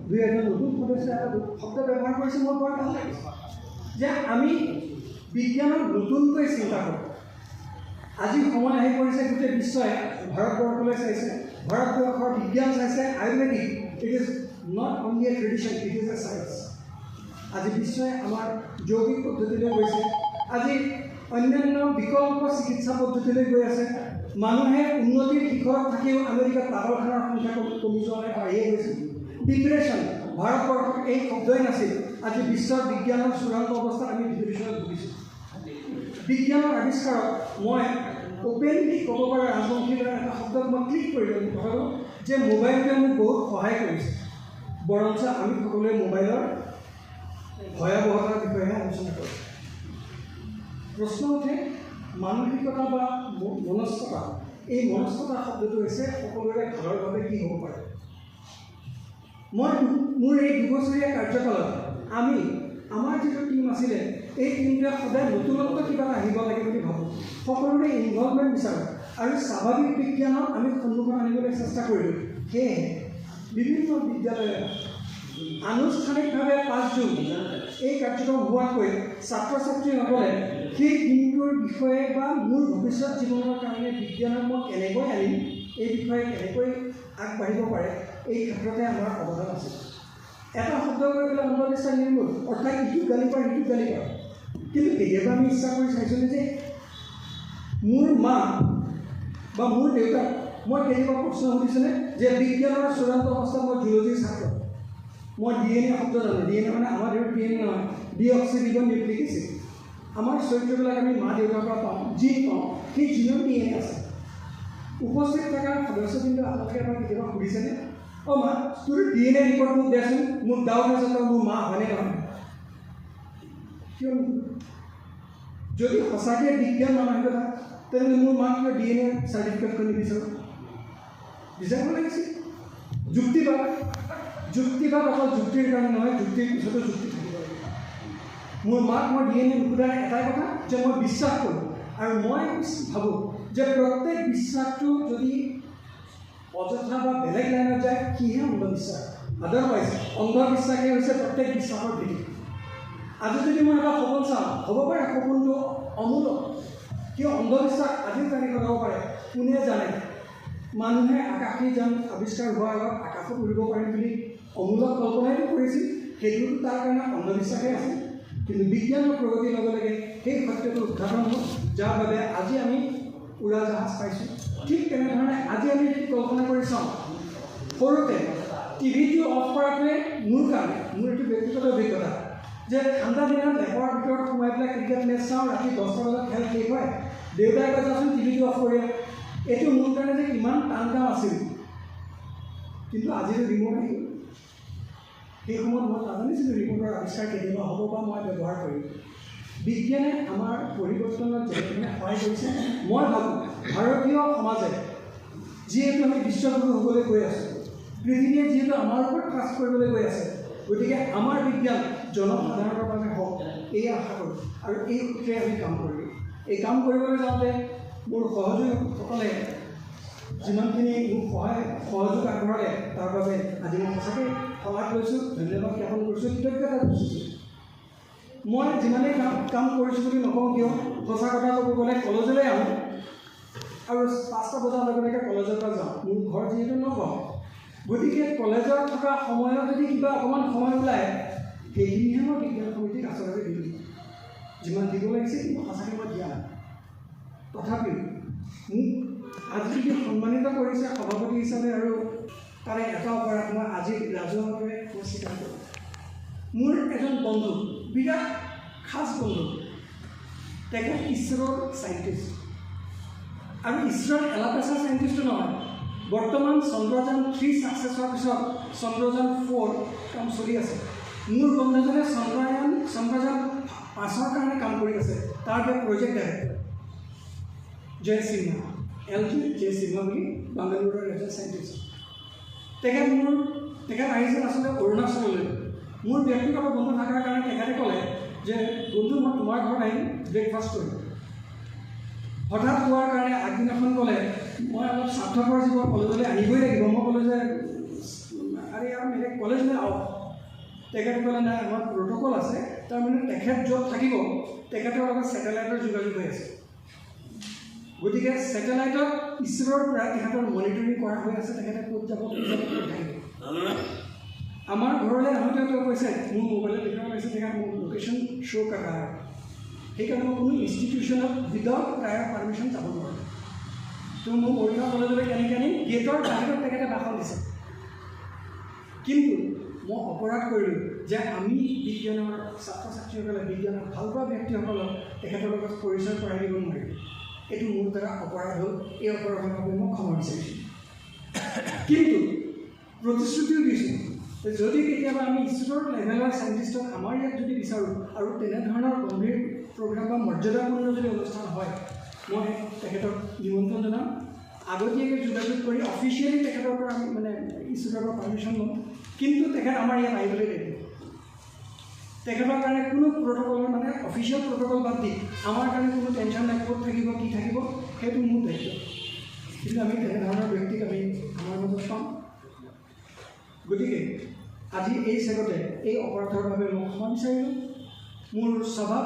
দুই এজন নতুন সদস্যই এটা শব্দ ব্যৱহাৰ কৰিছে, মোৰ বৰ ভাল লাগিছে যে আমি বিজ্ঞানক নতুনকৈ চিন্তা কৰোঁ। আজি সময় আহি পৰিছে গোটেই বিশ্বই ভাৰতবৰ্ষলৈ চাইছে, ভাৰতবৰ্ষৰ বিজ্ঞান চাইছে Ayurvedic. It is not only a tradition, it is a science. আজি বিশ্বই আমাৰ জৈৱিক পদ্ধতিলৈ গৈছে, আজি অন্যান্য বিকল্প চিকিৎসা পদ্ধতিলৈ গৈ আছে। মানুহে উন্নতিৰ শিখৰত থাকিও আমেৰিকাত পাগলখানাৰ সংখ্যা কমি যোৱা নাই, বাঢ়িয়ে গৈছে। ডিপ্ৰেশ্যন, ভাৰতবৰ্ষত এই শব্দই নাছিল, আজি বিশ্বৰ বিজ্ঞানৰ চূড়ান্ত অৱস্থাত আমি ডিপ্ৰেশ্যনত ভুগিছোঁ। বিজ্ঞানৰ আৱিষ্কাৰত মই অপেনলি ক'ব পাৰোঁ, ৰাজবংশীৰ দ্বাৰা এটা শব্দত মই ক্লিক কৰিলোঁ কথাটো যে মোবাইলটোৱে মোক বহুত সহায় কৰিছে। বৰঞ্চ আমি সকলোৱে মোবাইলৰ ভয়াৱহতাৰ বিষয়েহে আলোচনা কৰোঁ। প্ৰশ্ন উঠে মানসিকতা বা মনস্কতা। এই মনস্কতা শব্দটো হৈছে সকলোৰে ভালৰ বাবে কি হ'ব পাৰে। মই মোৰ এই দুবছৰীয়া কাৰ্যকালত আমাৰ যিটো টীম আছিলে, এই টীমটোৱে সদায় নতুনত্ব কিবা এটা আহিব লাগে বুলি ভাবোঁ। সকলোৰে ইনভলভমেণ্ট বিচাৰোঁ আৰু স্বাভাৱিক বিজ্ঞানক আমি সন্মুখত আনিবলৈ চেষ্টা কৰিলোঁ। সেয়েহে বিভিন্ন বিদ্যালয়ত আনুষ্ঠানিকভাৱে 5 জুন এই কাৰ্যক্ৰম হোৱাকৈ ছাত্ৰ ছাত্ৰীসকলে সেই দিনটোৰ বিষয়ে বা মোৰ ভৱিষ্যত জীৱনৰ কাৰণে বিজ্ঞানক মই কেনেকৈ আনিম, এই বিষয়ে কেনেকৈ আগবাঢ়িব পাৰে, এই ক্ষেত্ৰতে আমাৰ অৱদান আছে। এটা শব্দ কৰি পেলাই অন্ধবিশ্বাস নিৰ্মূল, অৰ্থাৎ ইটোক গালি পাৰ সিটোক গালি পাৰ। কিন্তু কেতিয়াবা আমি ইচ্ছা কৰি চাইছিলোঁ যে মোৰ মা বা মোৰ দেউতাক মই কেতিয়াবা প্ৰশ্ন সুধিছেনে যে বিজ্ঞানৰ চূড়ান্ত অৱস্থাত মই জুলজিৰ ছাত্ৰ, মই DNA শব্দ জানো। DNA মানে আমাৰ দেউতাৰ DNA নহয়, ডিঅক্সিৰিবন নিউক্লিক এচিড। আমাৰ চৰিত্ৰবিলাক আমি মা দেউতাৰ পৰা পাওঁ, জিন পাওঁ, সেই জিনৰ DNA আছে। উপস্থিত থকা সদস্যবৃন্দ আপোনালোকে আমাক কেতিয়াবা সুধিছেনে, অঁ মা তোৰ DNA ৰিপৰ্ট মোক দিয়াচোন, মোক ডাউট আছে তই মোৰ মা হয়নে নহয়? কিয় যদি সঁচাকৈ বিজ্ঞান মানসিকতা, তেনেহ'লে মোৰ মাক কিয় DNA চাৰ্টিফিকেটখন নিবিচাৰোঁ? বিচাৰিব লাগিছিল। যুক্তিবাদ অকল যুক্তিৰ কাৰণে নহয়, যুক্তিৰ পিছতো যুক্তি থাকিব লাগিব। মোৰ মাক মই DNA নুসুধাৰ এটাই কথা যে মই বিশ্বাস কৰোঁ, আৰু মই ভাবোঁ যে প্ৰত্যেক বিশ্বাসটো যদি অযথা বা বেলেগ লাইনত যায় সিহে অন্ধবিশ্বাস। আদাৰৱাইজ অন্ধবিশ্বাসেই হৈছে প্ৰত্যেক বিশ্বাসৰ ভিত্তি। আজি যদি মই এটা সপোন চাওঁ, হ'ব পাৰে সপোনটো অমূলক, কিয় অন্ধবিশ্বাস আজিৰ তাৰিখত হ'ব পাৰে কোনে জানে। মানুহে আকাশীযান আৱিষ্কাৰ হোৱাৰ আগত আকাশত উৰিব পাৰিম বুলি অমূলক কল্পনাইতো কৰিছিল, সেইটোতো তাৰ কাৰণে অন্ধবিশ্বাসেই আছিল। কিন্তু বিজ্ঞানৰ প্ৰগতিৰ লগে লগে সেই সত্যটো উদ্ঘাটন হ'ল, যাৰ বাবে আজি আমি উৰাজাহাজ পাইছোঁ। ঠিক তেনেধৰণে আজি আমি যদি কল্পনা কৰি চাওঁ, সৰুতে টিভিটো অফ কৰাটোৱে মোৰ কাৰণে, মোৰ এইটো ব্যক্তিগত অভিজ্ঞতা, যে ঠাণ্ডা দিনত লেপৰ ভিতৰত সোমাই পেলাই ক্ৰিকেট মেচ চাওঁ, ৰাতি 10টা বজাত খেল শেষ হয়, দেউতাই কৈ যাচোন টিভিটো অফ কৰি। এইটো মোৰ কাৰণে যে কিমান টান কাম আছিল। কিন্তু আজিতো ৰিম'ট আহিল। সেই সময়ত মই নাজানিছিলোঁ ৰিম'টৰ আৱিষ্কাৰ কেতিয়াবা হ'ব বা মই ব্যৱহাৰ কৰিম। বিজ্ঞানে আমাৰ পৰিৱৰ্তনত যেনেধৰণে সহায় কৰিছে, মই ভাবোঁ ভাৰতীয় সমাজে যিহেতু আমি বিশ্বগুৰু হ'বলৈ গৈ আছোঁ, পৃথিৱীয়ে যিহেতু আমাৰ ওপৰত ট্ৰাষ্ট কৰিবলৈ গৈ আছে, গতিকে আমাৰ বিজ্ঞান জনসাধাৰণৰ বাবে হওক এই আশা কৰোঁ, আৰু এই সূত্ৰে আমি কাম কৰিলোঁ। এই কাম কৰিবলৈ যাওঁতে মোৰ সহযোগীসকলে যিমানখিনি মোক সহযোগ আগবঢ়ালে তাৰ বাবে আজি মই সঁচাকৈ শলাগ লৈছোঁ, ধন্যবাদ জ্ঞাপন কৰিছোঁ, কৃতজ্ঞতা বুজিছোঁ। মই যিমানেই কাম কৰিছোঁ বুলি নকওঁ কিয়, সঁচা কথা ক'ব গ'লে কলেজলৈ আহোঁ আৰু 5টা বজাৰ লগে লগে কলেজৰ পৰা যাওঁ। মোৰ ঘৰ যিহেতু নগাঁও, গতিকে কলেজত থকা সময়ত যদি কিবা অকণমান সময় ওলায়, সেইখিনিহে মই বিজ্ঞান সমিতিক আচলতে দিলোঁ। যিমান দিব লাগিছে কিন্তু সঁচাকৈ মই দিয়া নাই। তথাপিও মোক আজি যদি সন্মানিত কৰিছে সভাপতি হিচাপে, আৰু তাৰে এটা অপৰাধ মই আজি ৰাজহুৱাভাৱে মই স্বীকাৰ কৰোঁ। মোৰ এজন বন্ধু, বিৰাট খাছ বন্ধু, তেখেত ইছৰোৰ চাইণ্টিষ্ট, আৰু ইছৰোৰ এলাপেচা চাইণ্টিষ্টটো নহয়। বৰ্তমান চন্দ্ৰযান 3 ছাকচেছৰ পিছত চন্দ্ৰযান 4 কাম চলি আছে। মোৰ বন্ধুজনে চন্দ্ৰযান 5ৰ কাৰণে কাম কৰি আছে, তাৰ প্ৰজেক্ট ডাইৰেক্টৰ জয় সিনহা, LJ সিনহা বুলি বাংগালুৰুৰ এজন চাইণ্টিষ্ট। তেখেত আহিছিল আচলতে অৰুণাচললৈ। মোৰ ব্যক্তিগত বন্ধু থকাৰ কাৰণে তেখেতে ক'লে যে বন্ধু মই তোমাৰ ঘৰত আহিম ব্ৰেকফাষ্ট কৰিম। হঠাৎ হোৱাৰ কাৰণে আগদিনাখন ক'লে মই অলপ স্বাৰ্থপৰ জীৱ, কলেজলৈ আহিবই লাগিব। মই ক'লোঁ যে আৰে FIR मेरे कॉलेज में आओ तेखत कले ना आमार प्रोटोकल आछे तार माने तेखत जत थाकिब तेखतर लगत सैटेलाइटर जोगाजोग হৈ আছে গতিকে सैटेलाइटर ঈশ্বৰৰ পৰা তেখেতৰ মনিটৰিং কৰা হৈ আছে তেখেতে ক'ত যাব থাকিব আমাৰ ঘৰলৈ আহোঁতে তেওঁ কৈছে মোৰ মোবাইলত দেখা পাইছে তেখেত মোৰ লোকেশ্যন শ্ব' কৰা হয় সেইকাৰণে মই কোনো ইনষ্টিটিউশ্যনত উইদাউট প্ৰায়ৰ পাৰ্মিশ্যন যাব নোৱাৰোঁ তো মোৰ মৰিগাঁও কলেজলৈ কেনেকৈ গেটৰ বাহিৰত তেখেতে ভাষণ দিছে কিন্তু মই অপৰাধ কৰিলোঁ যে আমি বিজ্ঞানৰ ছাত্ৰ ছাত্ৰীসকলে বিজ্ঞানৰ ভাল পোৱা ব্যক্তিসকলক তেখেতৰ লগত পৰিচয় কৰাই দিব নোৱাৰিলোঁ এইটো মোৰ দ্বাৰা অপৰাধ হ'ল এই অপৰাধৰ বাবে মই ক্ষমা বিচাৰিছোঁ কিন্তু প্ৰতিশ্ৰুতিও দিছোঁ যদি কেতিয়াবা আমি ইনষ্টিটিউটৰ লেভেলৰ চাইণ্টিষ্টক আমাৰ ইয়াত যদি বিচাৰোঁ আৰু তেনেধৰণৰ গম্ভীৰ প্ৰগ্ৰাম বা মৰ্যাদাপূৰ্ণ যদি অনুষ্ঠান হয় মই তেখেতক নিমন্ত্ৰণ জনাম আগতীয়াকৈ যোগাযোগ কৰি অফিচিয়েলি তেখেতৰ পৰা আমি মানে ইনষ্টিটিউটৰ পৰা পাৰ্মিশ্যন ল'ম কিন্তু তেখেত আমাৰ ইয়াত আহিবলৈ নিদিব তেখেতৰ কাৰণে কোনো প্ৰট'কলৰ মানে অফিচিয়েল প্ৰট'কল বাদ দি আমাৰ কাৰণে কোনো টেনশ্যন নাই ক'ত থাকিব কি থাকিব সেইটো মোৰ দায়িত্ব কিন্তু আমি তেনেধৰণৰ ব্যক্তিক আমি আমাৰ মাজত পাম গতিকে আজি এই চেগতে এই অপৰাধৰ বাবে মই ক্ষমা বিচাৰিলোঁ মোৰ স্বভাৱ